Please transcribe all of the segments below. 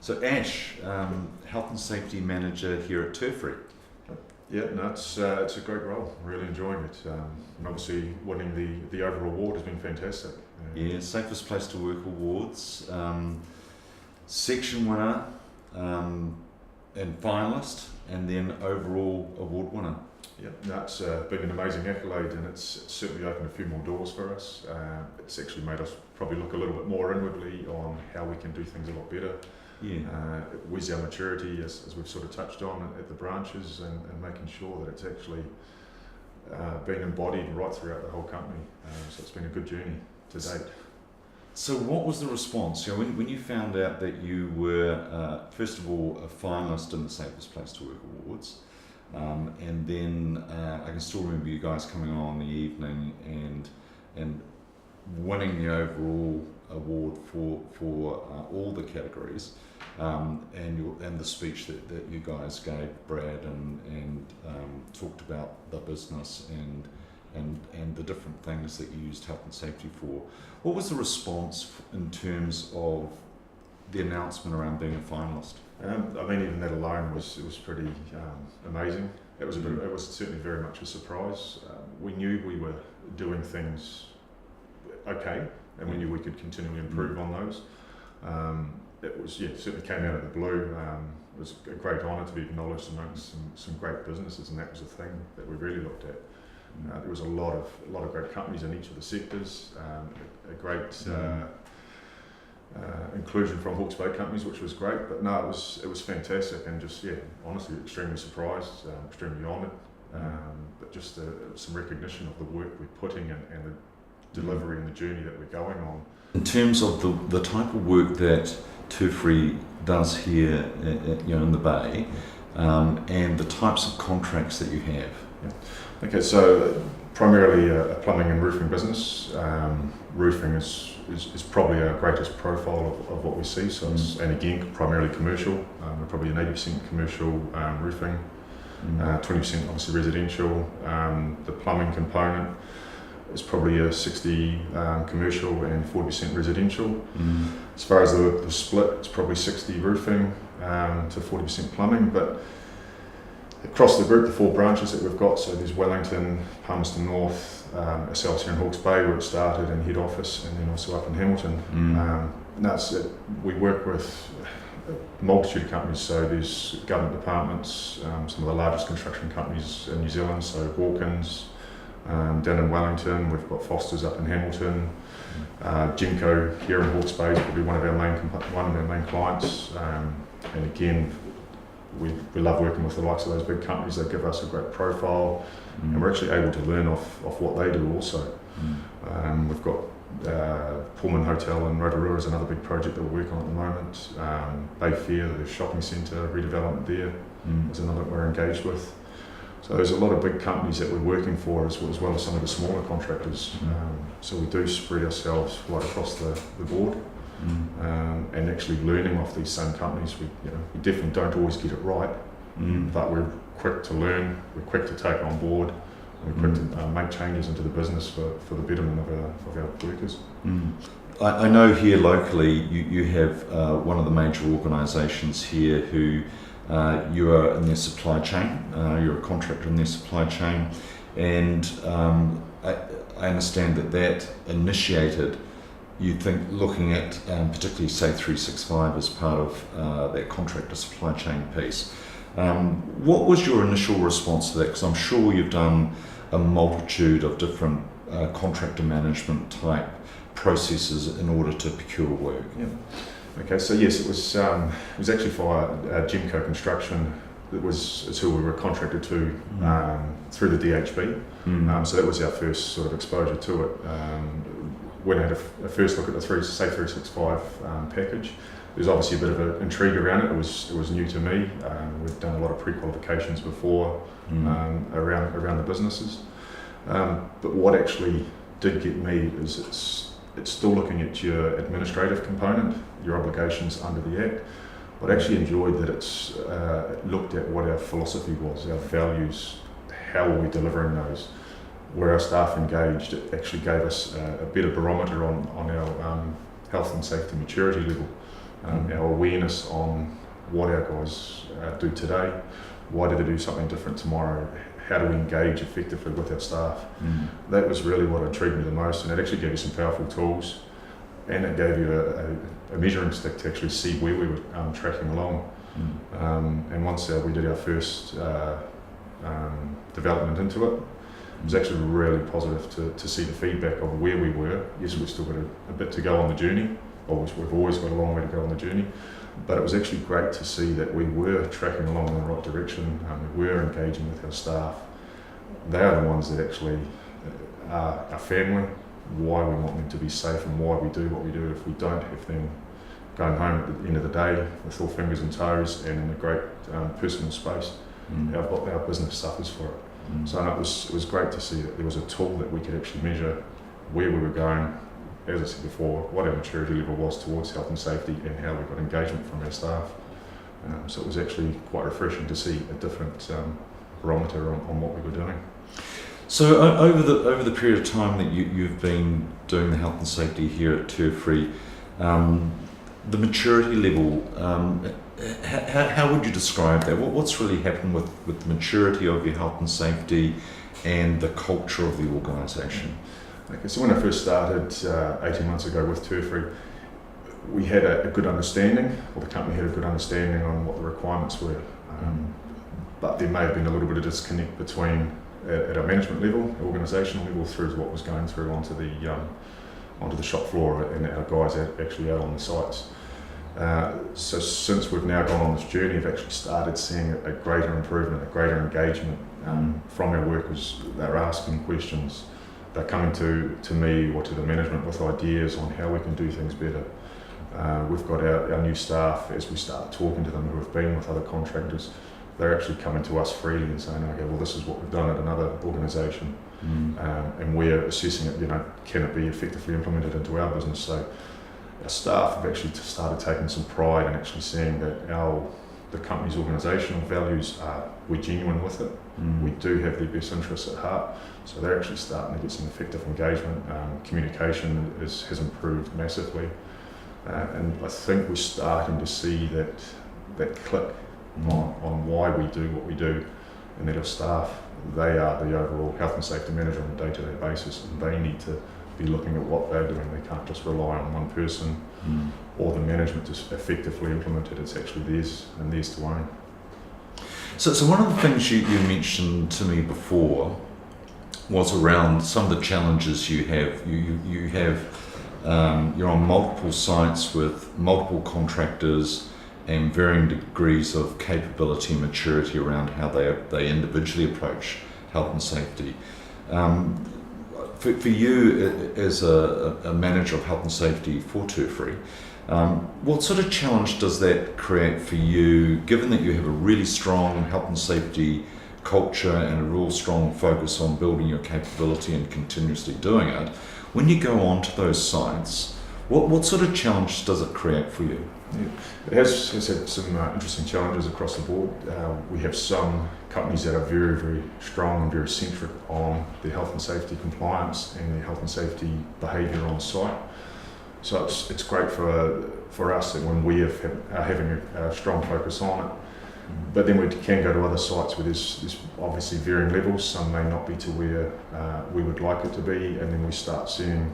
So Ash, Health and Safety Manager here at Turfrey. Yeah, no, it's a great role. Really enjoying it, and obviously winning the overall award has been fantastic. Yeah, Safest Place to Work Awards, section winner, and finalist, and then overall award winner. Yeah, no, it's been an amazing accolade, and it's certainly opened a few more doors for us. It's actually made us probably look a little bit more inwardly on how we can do things a lot better. Yeah. With our maturity, as we've sort of touched on at the branches, and making sure that it's actually being embodied right throughout the whole company. So it's been a good journey to date. So what was the response? You know, when you found out that you were, first of all, a finalist in the Safest Place to Work Awards, and then I can still remember you guys coming on in the evening and winning the overall award for all the categories, and the speech that you guys gave, Brad, and talked about the business and the different things that you used health and safety for. What was the response in terms of the announcement around being a finalist? I mean, even that alone was pretty amazing. It was certainly very much a surprise. We knew we were doing things okay, and we knew we could continually improve on those. It was certainly came out of the blue. It was a great honour to be acknowledged amongst some great businesses, and that was the thing that we really looked at. There was a lot of great companies in each of the sectors. A great inclusion from Hawke's Bay companies, which was great. But no, it was fantastic, and just honestly, extremely surprised, extremely honoured. But just some recognition of the work we're putting and the delivery and the journey that we're going on. In terms of the type of work that Turfrey does here, in the Bay, and the types of contracts that you have. Yeah. Okay, so primarily a plumbing and roofing business. Roofing is probably our greatest profile of what we see. So it's, and again, primarily commercial. We're probably an 80% commercial roofing, 20% obviously residential. The plumbing component is probably a 60 commercial and 40% residential. As far as the split, it's probably 60 roofing to 40% plumbing. But across the group, the 4 branches that we've got, so there's Wellington, Palmerston North, ourselves here in Hawke's Bay where it started, and head office, and then also up in Hamilton. That's it. We work with a multitude of companies, so there's government departments, some of the largest construction companies in New Zealand, so Hawkins, down in Wellington, we've got Foster's up in Hamilton. Genco here in Hawke's Bay is probably one of our main clients, and again, we love working with the likes of those big companies. They give us a great profile, and we're actually able to learn off what they do also. We've got Pullman Hotel in Rotorua is another big project that we're working on at the moment. Bay Fair, the shopping centre redevelopment there is another that we're engaged with. So there's a lot of big companies that we're working for, as well as some of the smaller contractors. So we do spread ourselves right across the board, and actually learning off these same companies. We definitely don't always get it right, but we're quick to learn, we're quick to take on board, and we're quick to make changes into the business for the betterment of our workers. I know here locally you have one of the major organisations here who you are in their supply chain, you're a contractor in their supply chain, and I understand that initiated, you think, looking at particularly Safe365 as part of that contractor supply chain piece. What was your initial response to that? Because I'm sure you've done a multitude of different contractor management type processes in order to procure work. Yeah. Okay, so yes, it was actually for Genco Construction. It's who we were contracted to through the DHB. So that was our first sort of exposure to it. When I had a first look at the Safe365 package, there's obviously a bit of an intrigue around it. It was new to me. We've done a lot of pre-qualifications before around the businesses. But what actually did get me is it's still looking at your administrative component, your obligations under the Act, but I actually enjoyed that it's looked at what our philosophy was, our values, how are we delivering those, where our staff engaged. It actually gave us a better barometer on our health and safety maturity level. our awareness on what our guys do today, why do they do something different tomorrow, how do we engage effectively with our staff. That was really what intrigued me the most, and it actually gave you some powerful tools, and it gave you a measuring stick to actually see where we were tracking along. And once we did our first development into it, it was actually really positive to see the feedback of where we were. Yes, we've still got a bit to go on the journey, we've always got a long way to go on the journey, but it was actually great to see that we were tracking along in the right direction. We were engaging with our staff. They are the ones that actually are our family, why we want them to be safe and why we do what we do. If we don't have them going home at the end of the day with all fingers and toes and in a great personal space, our business suffers for it. So it was great to see that there was a tool that we could actually measure where we were going, as I said before, what our maturity level was towards health and safety and how we got engagement from our staff. So it was actually quite refreshing to see a different barometer on what we were doing. So over the period of time that you've been doing the health and safety here at Turfrey, the maturity level, how would you describe that? What's really happened with the maturity of your health and safety and the culture of the organisation? Okay, so when I first started 18 months ago with Turfrey, we had a good understanding, or the company had a good understanding on what the requirements were, but there may have been a little bit of disconnect between at our management level, organisational level, through to what was going through onto the shop floor and our guys actually out on the sites. So since we've now gone on this journey, we've actually started seeing a greater improvement, a greater engagement from our workers. They're asking questions, they're coming to me or to the management with ideas on how we can do things better. We've got our new staff, as we start talking to them who have been with other contractors, they're actually coming to us freely and saying, okay, well, this is what we've done at another organisation, and we're assessing it, can it be effectively implemented into our business? So our staff have actually started taking some pride in actually seeing that the company's organisational values we're genuine with it. We do have their best interests at heart, so they're actually starting to get some effective engagement. Communication has improved massively, and I think we're starting to see that click on why we do what we do, and that our staff, they are the overall health and safety manager on a day-to-day basis, and they need to be looking at what they're doing. They can't just rely on one person or the management to effectively implement it. It's actually theirs and theirs to own. So one of the things you mentioned to me before was around some of the challenges you have. You're on multiple sites with multiple contractors and varying degrees of capability and maturity around how they individually approach health and safety. For you as a manager of health and safety for Turfrey, what sort of challenge does that create for you, given that you have a really strong health and safety culture and a real strong focus on building your capability and continuously doing it? When you go onto those sites, what sort of challenge does it create for you? Yeah. It has had some interesting challenges across the board. We have some companies that are very, very strong and very centric on their health and safety compliance and their health and safety behaviour on site. So it's great for us that when we are having a strong focus on it, but then we can go to other sites where there's obviously varying levels. Some may not be to where we would like it to be, and then we start seeing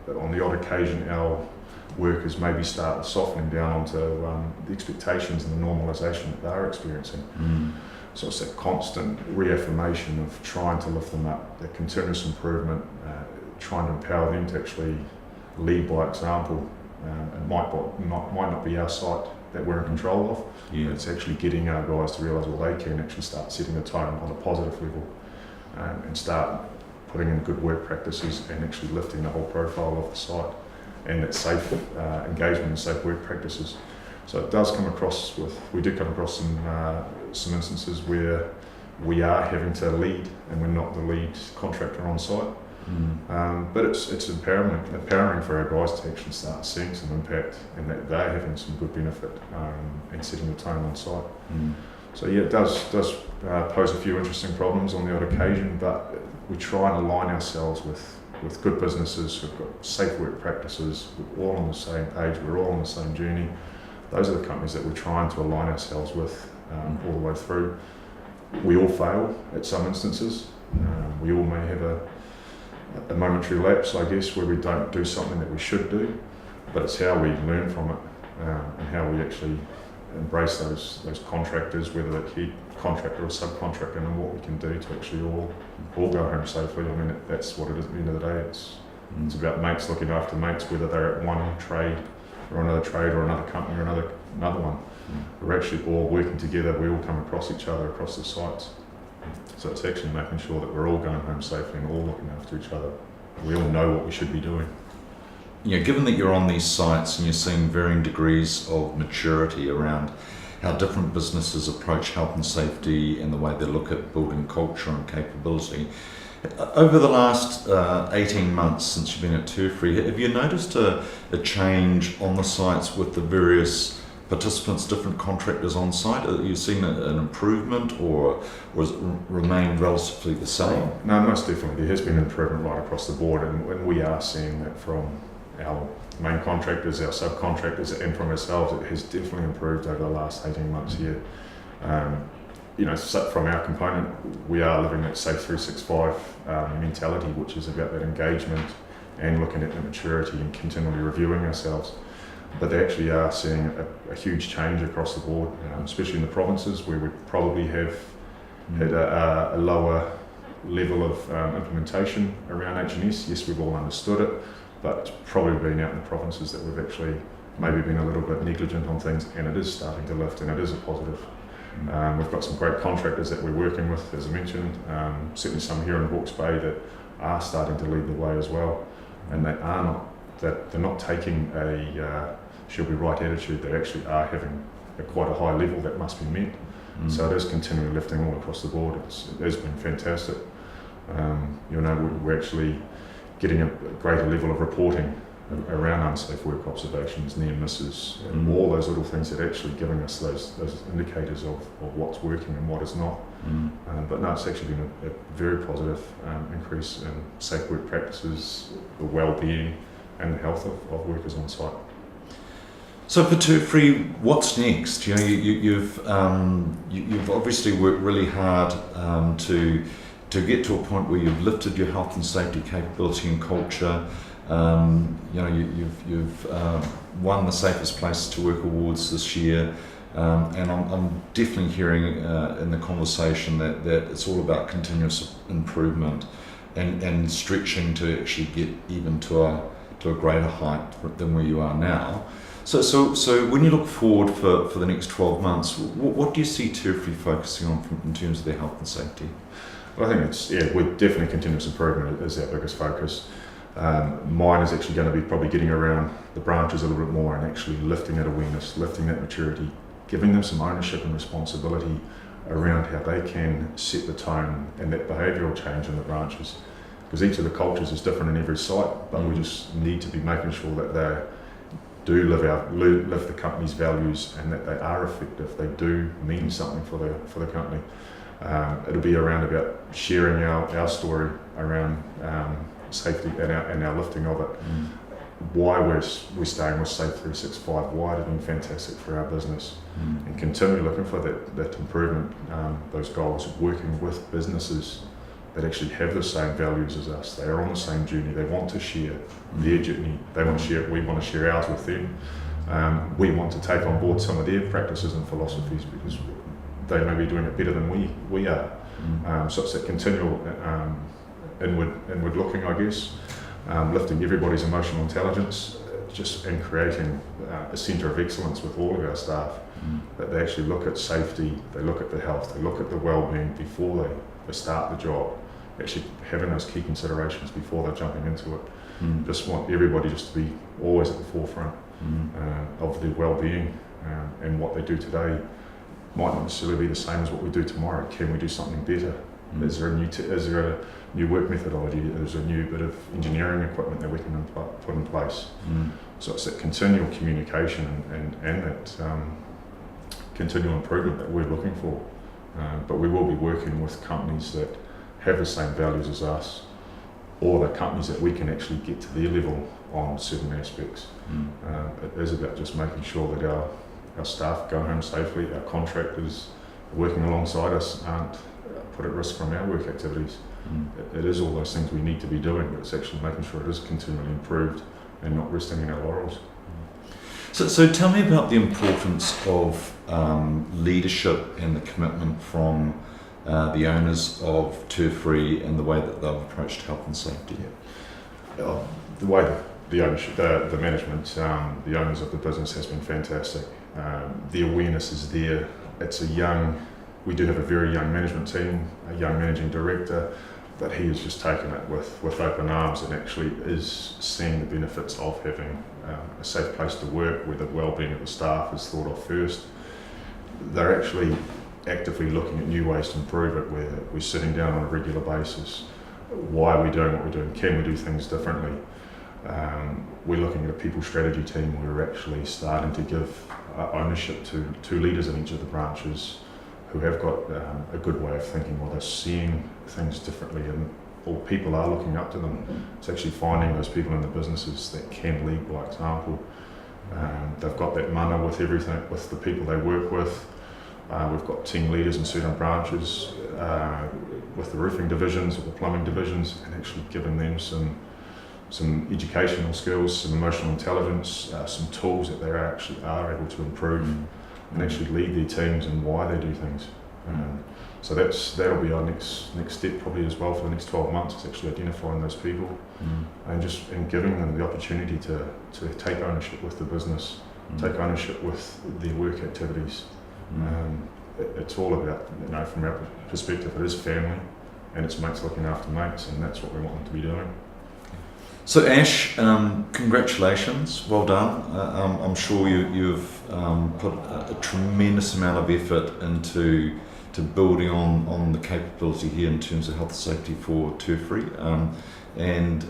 that on the odd occasion our workers maybe start softening down onto the expectations and the normalisation that they're experiencing. So it's that constant reaffirmation of trying to lift them up, that continuous improvement, trying to empower them to actually lead by example. It might not be our site that we're in control of. Yeah. It's actually getting our guys to realise, well, they can actually start setting a tone on a positive level, and start putting in good work practices and actually lifting the whole profile of the site and that safe engagement and safe work practices. So it does come across we do come across some instances where we are having to lead and we're not the lead contractor on site. But it's empowering for our guys to actually start seeing some impact and that they're having some good benefit and setting the tone on site. So yeah, it does pose a few interesting problems on the odd occasion, but we try and align ourselves with good businesses who've got safe work practices. We're all on the same page, we're all on the same journey. those are the companies that we're trying to align ourselves with all the way through. We all fail at some instances. We all may have a momentary lapse, I guess, where we don't do something that we should do, but it's how we learn from it and how we actually embrace those contractors, whether they're key contractor or subcontractor, and what we can do to actually all go home safely. I mean, that's what it is at the end of the day. It's about mates looking after mates, whether they're at one trade or another trade or another company or another one. We're actually all working together. We all come across each other across the sites. So it's actually making sure that we're all going home safely and all looking after each other. We all know what we should be doing. Given that you're on these sites and you're seeing varying degrees of maturity around how different businesses approach health and safety and the way they look at building culture and capability, over the last 18 months since you've been at Turfrey, have you noticed a change on the sites with the various participants, different contractors on site? Have you seen an improvement, or has it remained relatively the same? No, most definitely. There has been improvement right across the board, and we are seeing that from our main contractors, our subcontractors, and from ourselves. It has definitely improved over the last 18 months here. From our component, we are living that Safe365 mentality, which is about that engagement and looking at the maturity and continually reviewing ourselves. But they actually are seeing a huge change across the board, especially in the provinces where we probably have had a lower level of implementation around H&S. Yes, we've all understood it, but it's probably been out in the provinces that we've actually maybe been a little bit negligent on things, and it is starting to lift, and it is a positive. We've got some great contractors that we're working with, as I mentioned, certainly some here in Hawke's Bay that are starting to lead the way as well, and they're not taking a she'll be right attitude. They actually are having quite a high level that must be met. So it is continually lifting all across the board. It has been fantastic. We're actually getting a greater level of reporting around unsafe work observations, near misses, and all those little things that are actually giving us those indicators of what's working and what is not. But no, it's actually been a very positive increase in safe work practices, the well-being and the health of workers on site. So for Turfrey, what's next? You've obviously worked really hard to get to a point where you've lifted your health and safety capability and culture. You've won the Safest Place to Work awards this year, and I'm definitely hearing in the conversation that it's all about continuous improvement and stretching to actually get even to a greater height than where you are now. So when you look forward for the next 12 months, what do you see Turfrey focusing on in terms of their health and safety? Well, I think we're definitely continuous improvement is our biggest focus. Mine is actually going to be probably getting around the branches a little bit more and actually lifting that awareness, lifting that maturity, giving them some ownership and responsibility around how they can set the tone and that behavioural change in the branches. Because each of the cultures is different in every site, but we just need to be making sure that they do live the company's values and that they are effective. They do mean something for the company. It'll be around about sharing our story around safety and our lifting of it. Why we're staying with Safe365, why it's been fantastic for our business, and continue looking for that improvement, those goals, working with businesses that actually have the same values as us. They are on the same journey. They want to share their journey. They want to share it. We want to share ours with them. We want to take on board some of their practices and philosophies because they may be doing it better than we are. So it's that continual inward looking, I guess, lifting everybody's emotional intelligence, and creating a centre of excellence with all of our staff, that they actually look at safety, they look at the health, they look at the well-being before they start the job, actually having those key considerations before they're jumping into it. Just want everybody just to be always at the forefront of their well-being, and what they do today might not necessarily be the same as what we do tomorrow. Can we do something better? Is there a new work methodology? Is there a new bit of engineering equipment that we can put in place? So it's that continual communication and that continual improvement that we're looking for. But we will be working with companies that have the same values as us, or the companies that we can actually get to their level on certain aspects. It is about just making sure that our staff go home safely, our contractors working alongside us aren't put at risk from our work activities. It is all those things we need to be doing, but it's actually making sure it is continually improved and not resting in our laurels. So tell me about the importance of leadership and the commitment from the owners of Turfrey and the way that they've approached health and safety. The way that the ownership, the management, the owners of the business has been fantastic. The awareness is there. We do have a very young management team, a young managing director, but he has just taken it with open arms and actually is seeing the benefits of having a safe place to work where the well-being of the staff is thought of first. They're actually actively looking at new ways to improve it, where we're sitting down on a regular basis. Why are we doing what we're doing? Can we do things differently? We're looking at a people strategy team where we're actually starting to give ownership to leaders in each of the branches who have got a good way of thinking, or they're seeing things differently, or people are looking up to them. It's actually finding those people in the businesses that can lead by example. They've got that mana with everything, with the people they work with. We've got team leaders in certain branches with the roofing divisions or the plumbing divisions, and actually giving them some educational skills, some emotional intelligence, some tools that they actually are able to improve and actually lead their teams and why they do things. So that'll be our next step probably as well for the next 12 months, is actually identifying those people and giving them the opportunity to take ownership with the business, take ownership with their work activities. It's all about, from our perspective, it is family and it's mates looking after mates, and that's what we want them to be doing. So Ash, congratulations, well done. I'm sure you've put a tremendous amount of effort into building on the capability here in terms of health and safety for Turfrey, and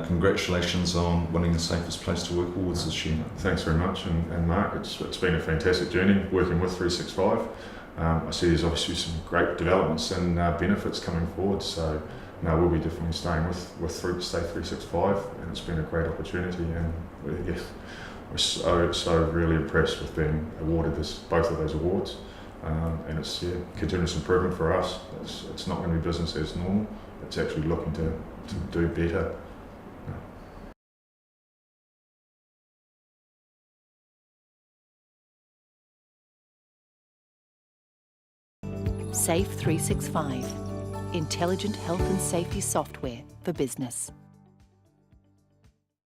congratulations on winning the Safest Place to Work awards this year. Thanks very much, and Mark, it's been a fantastic journey working with 365. I see there's obviously some great developments and benefits coming forward, so no, we'll be definitely staying with Safe365, and it's been a great opportunity, and we're so really impressed with being awarded both of those awards, and it's continuous improvement for us. It's not going to be business as normal, it's actually looking to do better. Safe365, intelligent health and safety software for business.